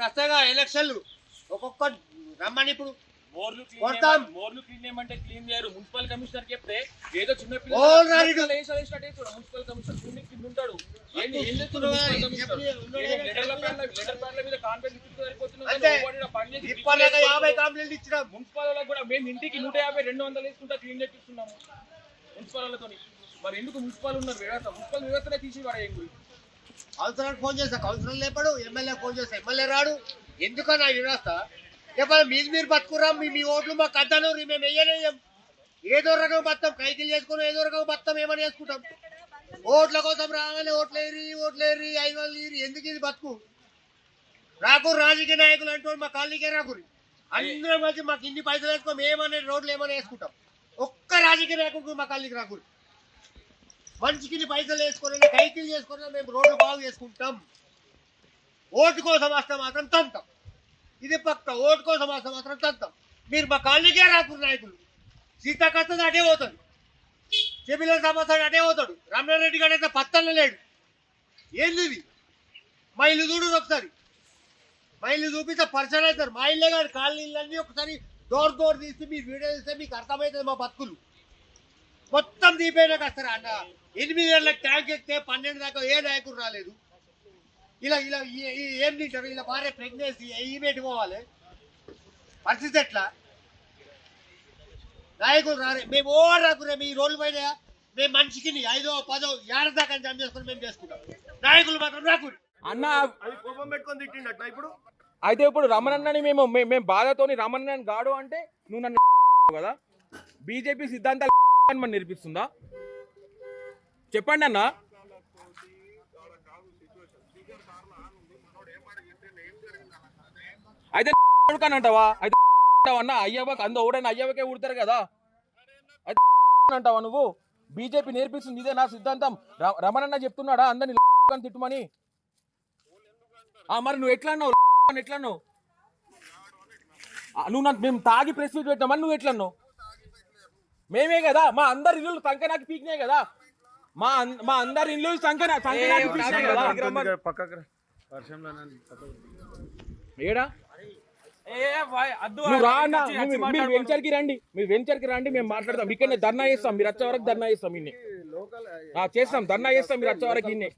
ఇప్పుడు వస్తాయిగా ఎలక్షన్లు ఒక్కొక్క రమ్మని ఇప్పుడు మోర్లు క్లీన్ చేయమంటే క్లీన్ చేయరు. మున్సిపల్ కమిషనర్ చెప్తే ఏదో చిన్న మున్సిపల్ కమిషనర్ కింద ఉంటాడు. మున్సిపల్ కూడా మేము ఇంటికి 150 200 వేసుకుంటా క్లీన్ చేపిస్తున్నాము మున్సిపల్ వాళ్ళతో. మరి ఎందుకు మున్సిపల్ ఉన్నారు వ్యవస్థ, మున్సిపల్ వ్యవస్థనే తీసి పడేయండి. కౌన్సిలర్ ఫోన్ చేస్తా, కౌన్సిలర్ లేపాడు. ఎమ్మెల్యే ఫోన్ చేస్తా, ఎమ్మెల్యే రాడు. ఎందుకన్నా వ్యవస్థ చెప్పాలి. మీరు బతుకురా, మీ ఓట్లు మాకు అద్దను, మేము వెయ్యలేం. ఏదో రకం బతాం, కైకిలు చేసుకుని ఏదో రకం బతాం, ఏమని చేసుకుంటాం. ఓట్ల కోసం రాగానే ఓట్లేరి ఐవాళ్ళు ఎందుకు ఇది బతుకు. రాకూరు రాజకీయ నాయకులు అంటూ మా కాలనీకే రాకూరి. అందరం కలిసి మాకు ఇన్ని పైసలు వేసుకో, మేమనే రోడ్లు ఏమైనా వేసుకుంటాం. ఒక్క రాజకీయ నాయకుడు మా కాలనీకి రాకూరి. మనిషికి పైసలు వేసుకుని కైకిలు చేసుకున్నా మేము రోడ్లు బాగు చేసుకుంటాం. ఓటు కోసం వస్తే మాత్రం తంతాం. ఇది పక్క. ఓటు కోసం వస్తే మాత్రం తంతాం. మీరు మా కాలనీకే రాకూరు నాయకులు. సీతాకత్తది అటే పోతాడు, చెబిల సమస్య అటే పోతాడు. రమణారెడ్డి గారు అయితే పత్తన్న లేడు. ఏంది మా ఇల్లు చూడు ఒకసారి, మా ఇల్లు చూపిస్తే పరిచయం అవుతారు. మా ఇల్లే కాదు, కాలనీలన్నీ ఒకసారి డోర్ తీసి మీరు వీడియో తీస్తే మీకు అర్థమవుతుంది మా బతుకులు. మొత్తం దీపేనాక వస్తారా అన్న. 8 గంటలకు ట్యాంక్ ఎక్కితే 12 దాకా ఏ నాయకుడు రాలేదు. ఇలా ఏం తింటారు. ఇలా భార్య ప్రెగ్నెన్సీ ఈ పెట్టుకోవాలి. పరిస్థితి ఎట్లా? నాయకులు రారే. మేము ఓ రాకురే. మీ రోడ్లు పైన మేము మనిషికి 5 10 ఏడాది దాకా జమ చేసుకుని మేము చేసుకుంటాం. నాయకులు మాత్రం రాకూరి అన్న. అది కోపం పెట్టుకొని తిట్టిండట. ఇప్పుడు ఇప్పుడు రమణన్నని మేము బాధతోని రమణన్నని గాడు అంటే నువ్వు నన్ను కదా బీజేపీ సిద్ధాంతాలు మనం నేర్పిస్తుందా? చెప్పండి అన్న. అయితే అంటావా? అయితే అన్న అయ్యవకి అంద ఓడైనా అయ్యవకే ఊడతారు కదా. అయితే అంటావా నువ్వు? బీజేపీ నేర్పిస్తుంది ఇదే నా సిద్ధాంతం. రమణన్న చెప్తున్నాడా అందరిని తిట్టుమని? మరి నువ్వు ఎట్లా అన్నావు? ఎట్లా అన్నావు? నువ్వు మేము తాగి ప్రెస్ మీట్ పెట్టామని నువ్వు ఎట్లా అన్నావు? మేమే కదా మా అందరి ఇల్లు సంకనాకి పీకినాయి కదా. మా అందరి ఇల్లు సంకనాకి పీకినాయి కదా. ఏడా మీరు వెంచర్కి రండి, మేము మాట్లాడతాం. ఇక్కడ ధర్నా చేస్తాం, మీరు వచ్చే వరకు ధర్నా చేస్తాం. ఇన్ని చేస్తాం, ధర్నా చేస్తాం, మీరు వచ్చే వరకు ఇన్ని.